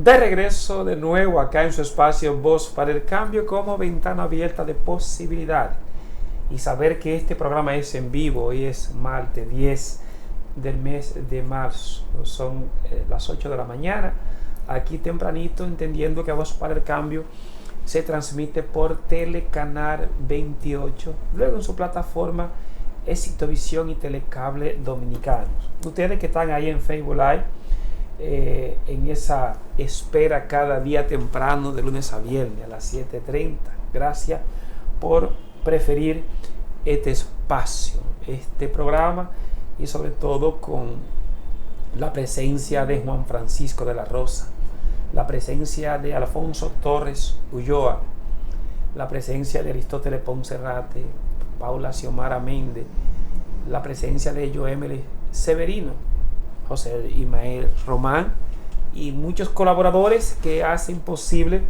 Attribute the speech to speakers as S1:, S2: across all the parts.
S1: De regreso de nuevo acá en su espacio Voz para el Cambio como ventana abierta de posibilidad. Y saber que este programa es en vivo. Hoy es martes 10 del mes de marzo. Son las 8 de la mañana. Aquí tempranito, entendiendo que Voz para el Cambio se transmite por Telecanal 28. Luego en su plataforma Éxito Visión y Telecable Dominicanos. Ustedes que están ahí en Facebook Live, en esa espera cada día temprano de lunes a viernes a las 7:30. Gracias por preferir este espacio, este programa, y sobre todo con la presencia de Juan Francisco de la Rosa, la presencia de Alfonso Torres Ulloa, la presencia de Aristóteles Poncerrate, Paula Xiomara Méndez, la presencia de Joemely Severino, José Ismael Román y muchos colaboradores que hacen posible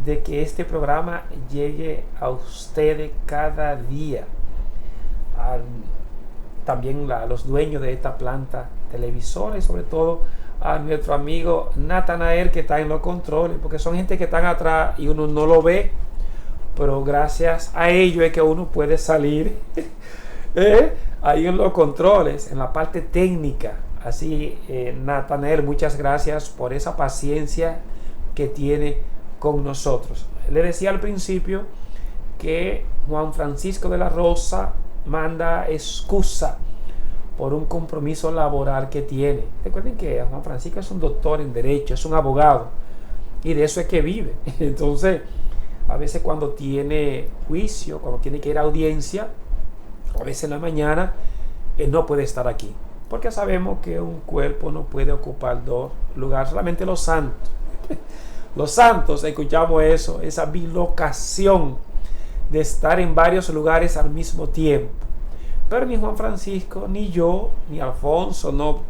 S1: de que este programa llegue a ustedes cada día. También a los dueños de esta planta televisora y sobre todo a nuestro amigo Natanael, que está en los controles, porque son gente que están atrás y uno no lo ve, pero gracias a ellos es que uno puede salir ahí en los controles, en la parte técnica. Así, Natanael, muchas gracias por esa paciencia que tiene con nosotros. Le decía al principio que Juan Francisco de la Rosa manda excusa por un compromiso laboral que tiene. Recuerden que Juan Francisco es un doctor en Derecho, es un abogado, y de eso es que vive. Entonces, a veces cuando tiene juicio, cuando tiene que ir a audiencia, a veces en la mañana, no puede estar aquí. Porque sabemos que un cuerpo no puede ocupar dos lugares, solamente los santos. Los santos, escuchamos eso, esa bilocación de estar en varios lugares al mismo tiempo. Pero ni Juan Francisco, ni yo, ni Alfonso, no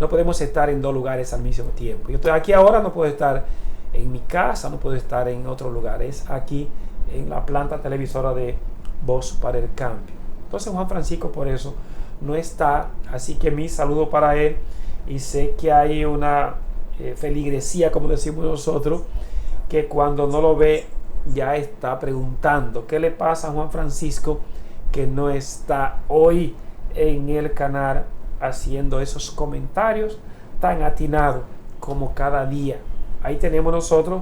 S1: podemos estar en dos lugares al mismo tiempo. Yo estoy aquí ahora, no puedo estar en mi casa, no puedo estar en otro lugar. Es aquí en la planta televisora de Voz para el Cambio. Entonces Juan Francisco por eso no está, así que mi saludo para él, y sé que hay una feligresía, como decimos nosotros, que cuando no lo ve ya está preguntando qué le pasa a Juan Francisco, que no está hoy en el canal haciendo esos comentarios tan atinados como cada día. Ahí tenemos nosotros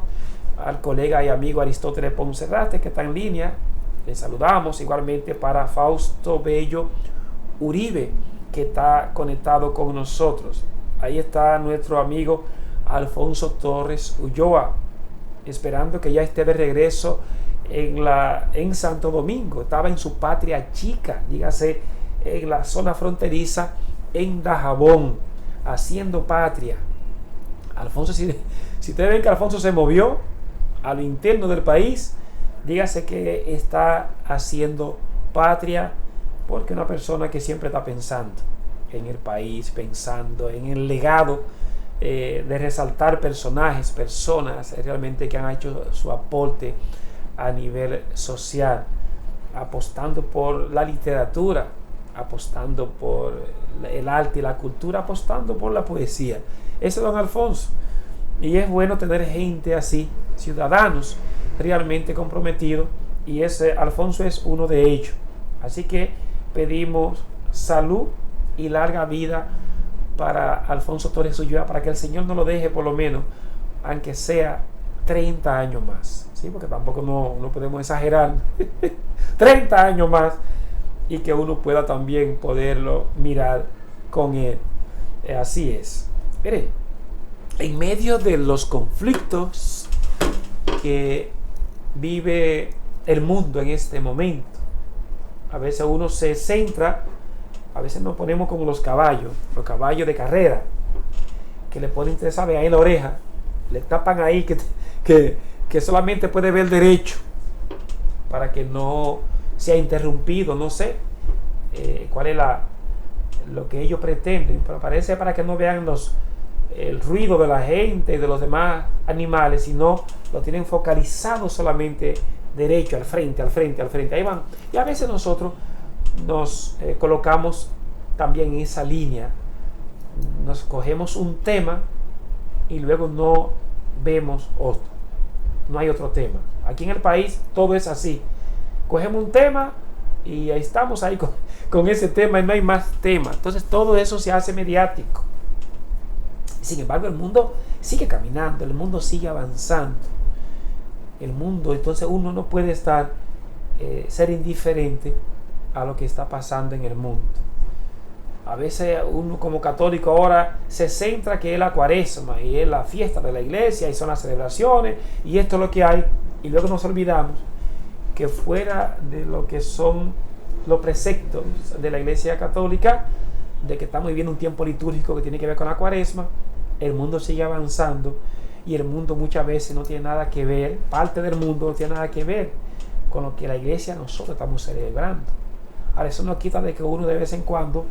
S1: al colega y amigo Aristóteles Poncerrate, que está en línea. Le saludamos igualmente para Fausto Bello Uribe, que está conectado con nosotros. Ahí está nuestro amigo Alfonso Torres Ulloa, esperando que ya esté de regreso en Santo Domingo. Estaba en su patria chica, dígase en la zona fronteriza, en Dajabón, haciendo patria. Alfonso, si ustedes ven que Alfonso se movió a lo interno del país, dígase que está haciendo patria, porque una persona que siempre está pensando en el país, pensando en el legado, de resaltar personajes, personas realmente que han hecho su aporte a nivel social, apostando por la literatura, apostando por el arte y la cultura, apostando por la poesía. Ese es don Alfonso. Y es bueno tener gente así, ciudadanos realmente comprometidos, y ese Alfonso es uno de ellos. Así que pedimos salud y larga vida para Alfonso Torres Ulloa, para que el Señor no lo deje por lo menos, aunque sea 30 años más, ¿sí? Porque tampoco no podemos exagerar. 30 años más, y que uno pueda también poderlo mirar con él. Así es. Mire, en medio de los conflictos que vive el mundo en este momento, a veces uno se centra, a veces nos ponemos como los caballos de carrera, que le ponen, ustedes saben, ahí en la oreja, le tapan ahí que solamente puede ver derecho, para que no sea interrumpido, no sé cuál es lo que ellos pretenden, pero parece para que no vean el ruido de la gente y de los demás animales, sino lo tienen focalizado solamente derecho, al frente, ahí van. Y a veces nosotros nos colocamos también en esa línea, nos cogemos un tema y luego no vemos otro. No hay otro tema. Aquí en el país todo es así. Cogemos un tema y ahí estamos ahí con ese tema y no hay más tema. Entonces todo eso se hace mediático. Sin embargo, el mundo sigue caminando, el mundo sigue avanzando. El mundo, entonces uno no puede ser indiferente a lo que está pasando en el mundo. A veces uno como católico ahora se centra que es la cuaresma y es la fiesta de la iglesia y son las celebraciones y esto es lo que hay, y luego nos olvidamos que fuera de lo que son los preceptos de la iglesia católica, de que estamos viviendo un tiempo litúrgico que tiene que ver con la cuaresma, el mundo sigue avanzando y el mundo muchas veces no tiene nada que ver, parte del mundo no tiene nada que ver con lo que la iglesia nosotros estamos celebrando. Ahora, eso no quita de que uno de vez en cuando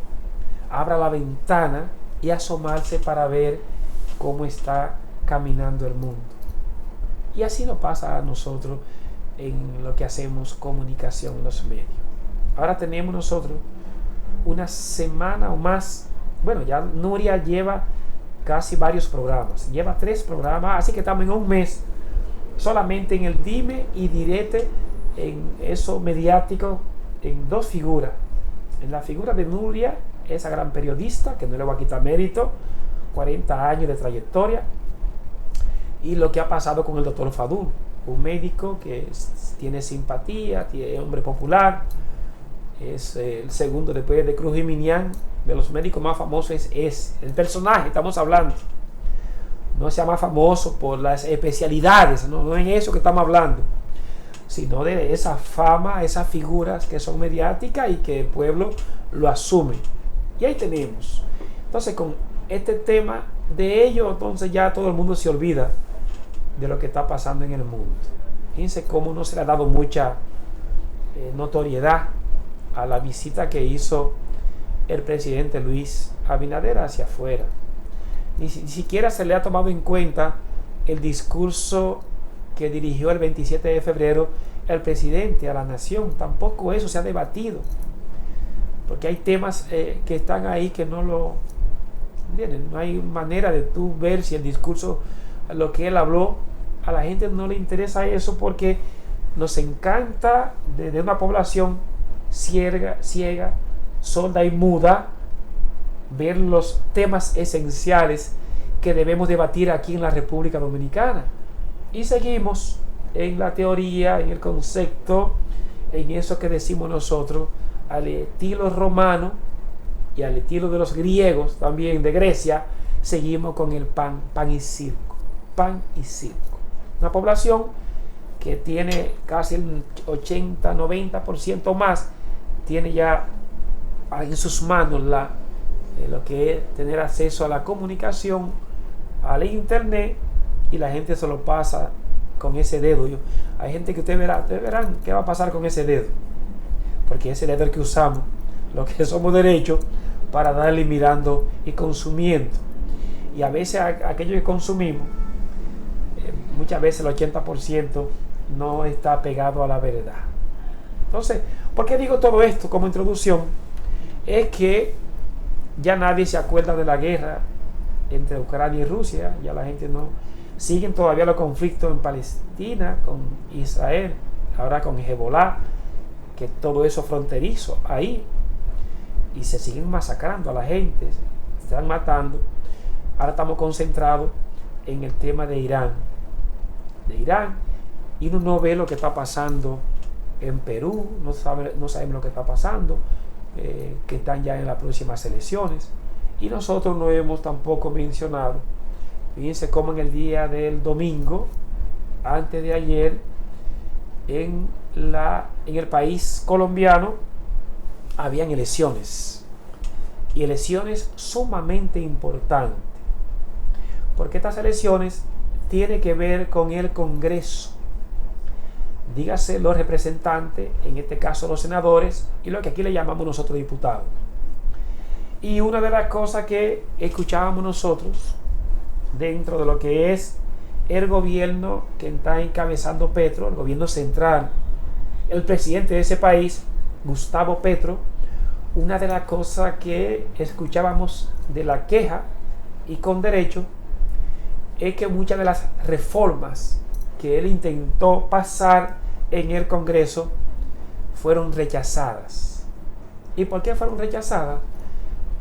S1: abra la ventana y asomarse para ver cómo está caminando el mundo. Y así nos pasa a nosotros en lo que hacemos comunicación en los medios. Ahora tenemos nosotros una semana o más. Bueno, ya Nuria lleva casi varios programas. Lleva 3 programas, así que estamos en un mes solamente en el dime y direte, en eso mediático, en 2 figuras. En la figura de Nuria, esa gran periodista, que no le voy a quitar mérito, 40 años de trayectoria, y lo que ha pasado con el doctor Fadul, un médico que tiene simpatía, es hombre popular, es el segundo después de Cruz y Minian, de los médicos más famosos, es el personaje, estamos hablando. No sea más famoso por las especialidades, no es eso que estamos hablando, sino de esa fama, esas figuras que son mediáticas y que el pueblo lo asume. Y ahí tenemos. Entonces, con este tema de ello, entonces ya todo el mundo se olvida de lo que está pasando en el mundo. Fíjense cómo no se le ha dado mucha notoriedad a la visita que hizo el presidente Luis Abinader hacia afuera. Ni siquiera se le ha tomado en cuenta el discurso que dirigió el 27 de febrero el presidente a la nación. Tampoco eso se ha debatido, porque hay temas que están ahí que no lo entienden. No hay manera de tú ver si el discurso, lo que él habló, a la gente no le interesa eso, porque nos encanta de una población ciega, sorda y muda, ver los temas esenciales que debemos debatir aquí en la República Dominicana. Y seguimos en la teoría, en el concepto, en eso que decimos nosotros, al estilo romano y al estilo de los griegos, también de Grecia, seguimos con el pan y circo. Pan y circo. Una población que tiene casi el 80-90% más, tiene ya en sus manos lo que es tener acceso a la comunicación, al internet, y la gente se lo pasa con ese dedo. Hay gente que ustedes verán qué va a pasar con ese dedo, porque ese dedo es el que usamos los que somos derechos para darle mirando y consumiendo. Y a veces aquello que consumimos, muchas veces el 80% no está pegado a la verdad. Entonces, ¿por qué digo todo esto como introducción? Es que ya nadie se acuerda de la guerra entre Ucrania y Rusia. Ya la gente no. Siguen todavía los conflictos en Palestina, con Israel, ahora con Hezbollah, que todo eso fronterizo ahí. Y se siguen masacrando a la gente, se están matando. Ahora estamos concentrados en el tema de Irán. Y uno no ve lo que está pasando en Perú, no sabemos lo que está pasando, que están ya en las próximas elecciones. Y nosotros no hemos tampoco mencionado, fíjense cómo en el día del domingo, antes de ayer, en el país colombiano habían elecciones, y elecciones sumamente importantes, porque estas elecciones tienen que ver con el Congreso, dígase los representantes, en este caso los senadores, y lo que aquí le llamamos nosotros diputados. Y una de las cosas que escuchábamos nosotros dentro de lo que es el gobierno que está encabezando Petro, el gobierno central, el presidente de ese país, Gustavo Petro, una de las cosas que escuchábamos de la queja, y con derecho, es que muchas de las reformas que él intentó pasar en el Congreso fueron rechazadas. ¿Y por qué fueron rechazadas?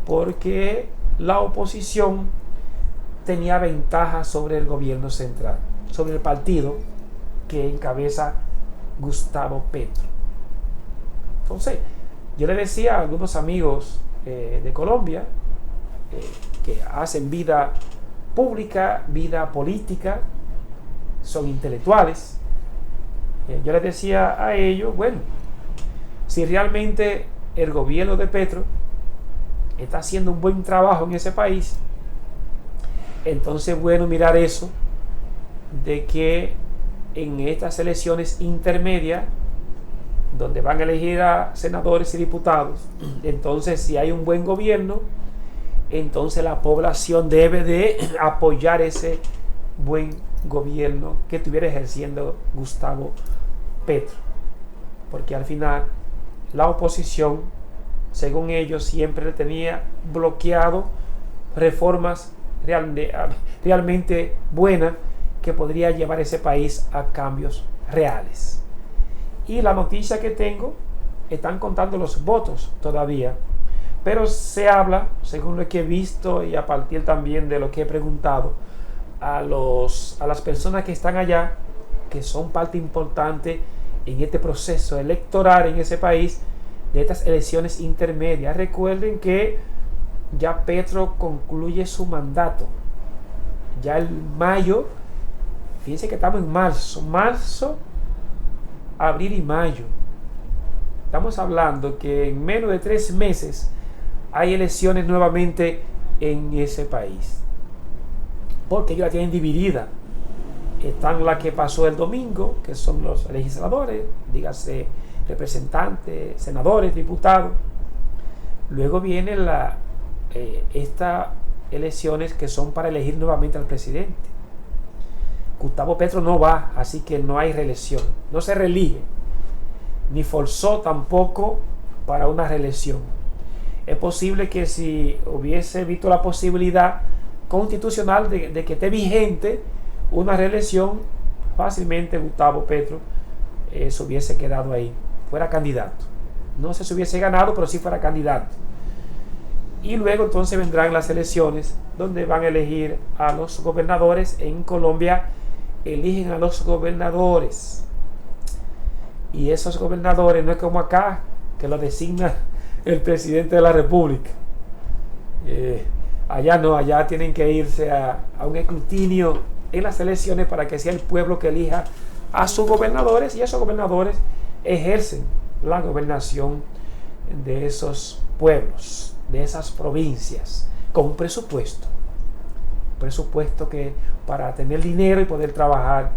S1: Porque la oposición tenía ventaja sobre el gobierno central, sobre el partido que encabeza Gustavo Petro. Entonces, yo le decía a algunos amigos de Colombia que hacen vida pública, vida política, son intelectuales. Yo les decía a ellos, bueno, si realmente el gobierno de Petro está haciendo un buen trabajo en ese país, entonces bueno mirar eso de que en estas elecciones intermedias, donde van a elegir a senadores y diputados, entonces si hay un buen gobierno, entonces la población debe de apoyar ese buen gobierno que estuviera ejerciendo Gustavo Petro, porque al final la oposición, según ellos, siempre le tenía bloqueado reformas realmente buenas que podría llevar ese país a cambios reales. Y la noticia que tengo, están contando los votos todavía, pero se habla, según lo que he visto y a partir también de lo que he preguntado a las personas que están allá, que son parte importante en este proceso electoral en ese país, de estas elecciones intermedias. Recuerden que ya Petro concluye su mandato. Ya el mayo, fíjense que estamos en marzo, abril y mayo. Estamos hablando que en menos de 3 meses hay elecciones nuevamente en ese país. Porque ellos la tienen dividida. Están la que pasó el domingo, que son los legisladores, dígase representantes, senadores, diputados. Luego vienen estas elecciones que son para elegir nuevamente al presidente. Gustavo Petro no va, así que no hay reelección. No se reelige, ni forzó tampoco para una reelección. Es posible que si hubiese visto la posibilidad constitucional de que esté vigente una reelección, fácilmente Gustavo Petro se hubiese quedado ahí, fuera candidato. No sé si hubiese ganado, pero sí fuera candidato. Y luego entonces vendrán las elecciones donde van a elegir a los gobernadores. En Colombia eligen a los gobernadores. Y esos gobernadores no es como acá, que lo designa el presidente de la República. Allá no, allá tienen que irse a un escrutinio en las elecciones para que sea el pueblo que elija a sus gobernadores, y esos gobernadores ejercen la gobernación de esos pueblos, de esas provincias, con un presupuesto que para tener dinero y poder trabajar.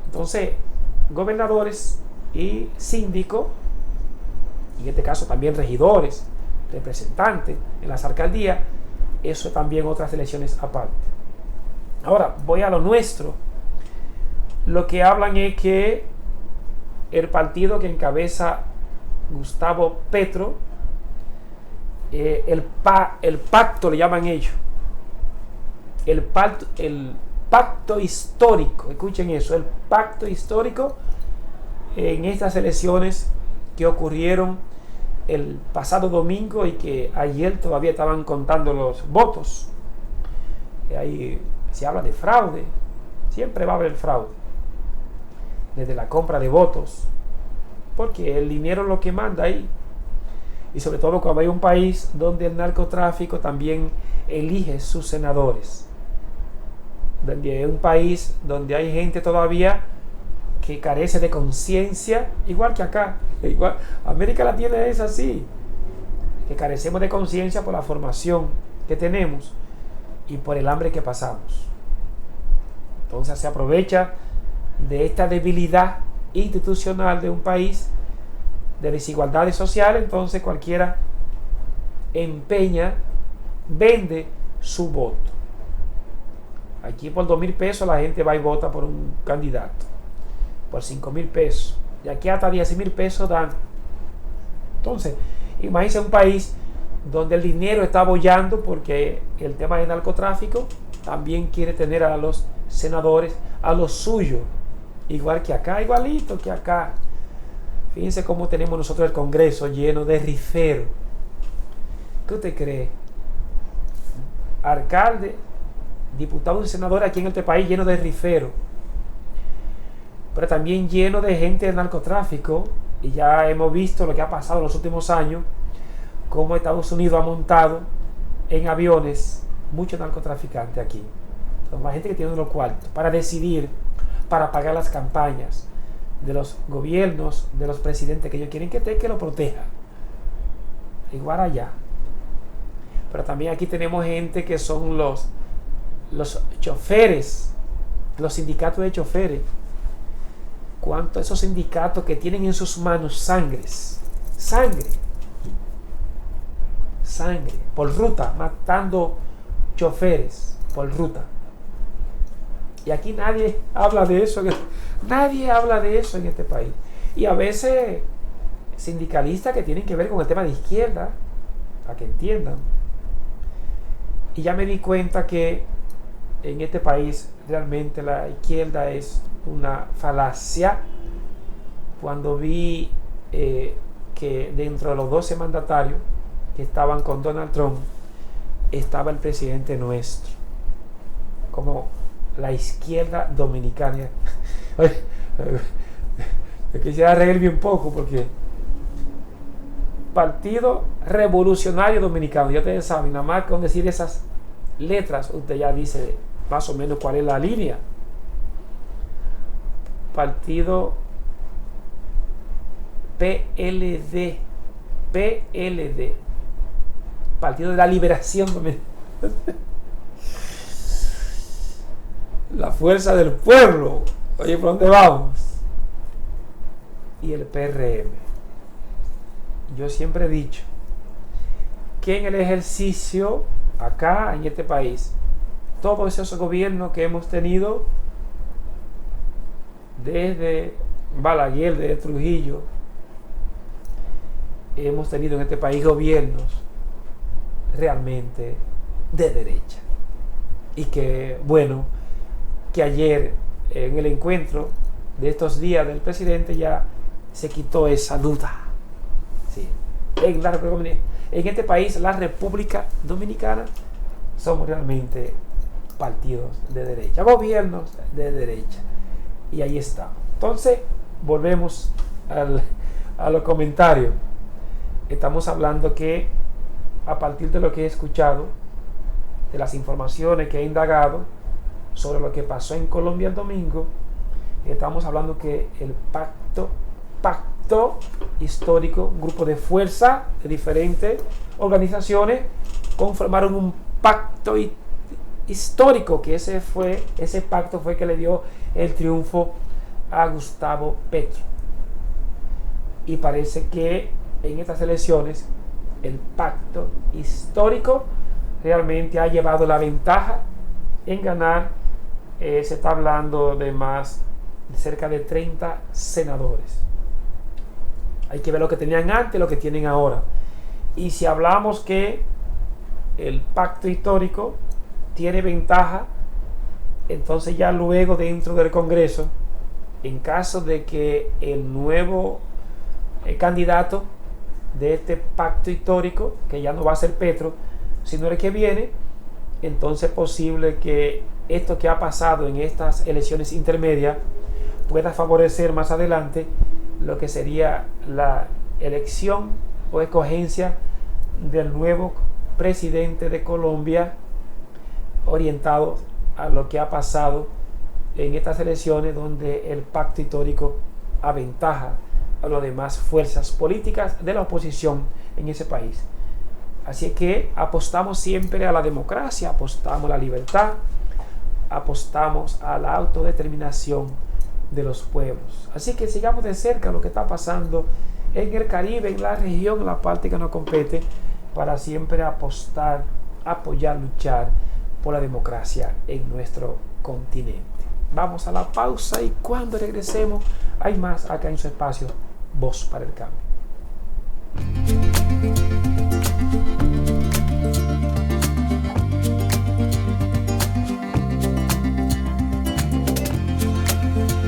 S1: Entonces, gobernadores y síndicos, y en este caso también regidores, representantes en las alcaldías, eso también otras elecciones aparte. Ahora voy a lo nuestro. Lo que hablan es que el partido que encabeza Gustavo Petro, el pacto le llaman ellos, el pacto histórico, escuchen eso, el pacto histórico en estas elecciones que ocurrieron el pasado domingo y que ayer todavía estaban contando los votos. Ahí se habla de fraude, siempre va a haber fraude, desde la compra de votos, porque el dinero es lo que manda ahí. Y sobre todo cuando hay un país donde el narcotráfico también elige sus senadores, donde hay un país donde hay gente todavía que carece de conciencia, igual que acá, igual América Latina es así, que carecemos de conciencia por la formación que tenemos y por el hambre que pasamos. Entonces se aprovecha de esta debilidad institucional de un país, de desigualdades sociales. Entonces cualquiera vende su voto. Aquí por 2,000 pesos la gente va y vota por un candidato, por 5,000 pesos, y aquí hasta 10,000 pesos dan. Entonces imagínense un país donde el dinero está boyando porque el tema del narcotráfico, también quiere tener a los senadores a lo suyo, igual que acá, igualito que acá. Fíjense cómo tenemos nosotros el Congreso lleno de riferos. ¿Qué usted cree? Alcalde, diputado y senador aquí en este país lleno de riferos, pero también lleno de gente de narcotráfico. Y ya hemos visto lo que ha pasado en los últimos años, cómo Estados Unidos ha montado en aviones muchos narcotraficantes aquí. Entonces, la gente que tiene los cuartos para decidir, para pagar las campañas de los gobiernos, de los presidentes que ellos quieren que lo proteja. Igual allá. Pero también aquí tenemos gente que son los choferes, los sindicatos de choferes. ¿Cuántos esos sindicatos que tienen en sus manos sangre, por ruta, matando choferes por ruta? Y aquí nadie habla de eso, nadie habla de eso en este país. Y a veces sindicalistas que tienen que ver con el tema de izquierda, para que entiendan. Y ya me di cuenta que en este país realmente la izquierda es una falacia. Cuando vi que dentro de los 12 mandatarios que estaban con Donald Trump estaba el presidente nuestro, como la izquierda dominicana. Yo quisiera reírme un poco porque Partido Revolucionario Dominicano, ya ustedes saben, nada más con decir esas letras usted ya dice más o menos cuál es la línea. Partido PLD, Partido de la Liberación Dominicana. La fuerza del pueblo. Oye, ¿por dónde vamos? Y el PRM. Yo siempre he dicho que en el ejercicio acá en este país, todos esos gobiernos que hemos tenido desde Balaguer, desde Trujillo, hemos tenido en este país gobiernos realmente de derecha. Y que, bueno, que ayer en el encuentro de estos días del presidente ya se quitó esa duda. Sí. En este país, la República Dominicana, somos realmente partidos de derecha, gobiernos de derecha. Y ahí está. Entonces, volvemos a los comentarios. Estamos hablando que a partir de lo que he escuchado, de las informaciones que he indagado sobre lo que pasó en Colombia el domingo, estamos hablando que el pacto histórico, un grupo de fuerza de diferentes organizaciones conformaron un pacto histórico, que ese pacto fue que le dio el triunfo a Gustavo Petro. Y parece que en estas elecciones el pacto histórico realmente ha llevado la ventaja en ganar. Se está hablando de cerca de 30 senadores. Hay que ver lo que tenían antes, lo que tienen ahora. Y si hablamos que el pacto histórico tiene ventaja, entonces ya luego dentro del Congreso, en caso de que el nuevo candidato de este pacto histórico, que ya no va a ser Petro, sino el que viene, entonces es posible que esto que ha pasado en estas elecciones intermedias pueda favorecer más adelante lo que sería la elección o escogencia del nuevo presidente de Colombia, orientado a lo que ha pasado en estas elecciones, donde el pacto histórico aventaja a las demás fuerzas políticas de la oposición en ese país. Así que apostamos siempre a la democracia, apostamos a la libertad, apostamos a la autodeterminación de los pueblos. Así que sigamos de cerca lo que está pasando en el Caribe, en la región, en la parte que nos compete, para siempre apostar, apoyar, luchar por la democracia en nuestro continente. Vamos a la pausa y cuando regresemos hay más acá en su espacio Voz para el Cambio.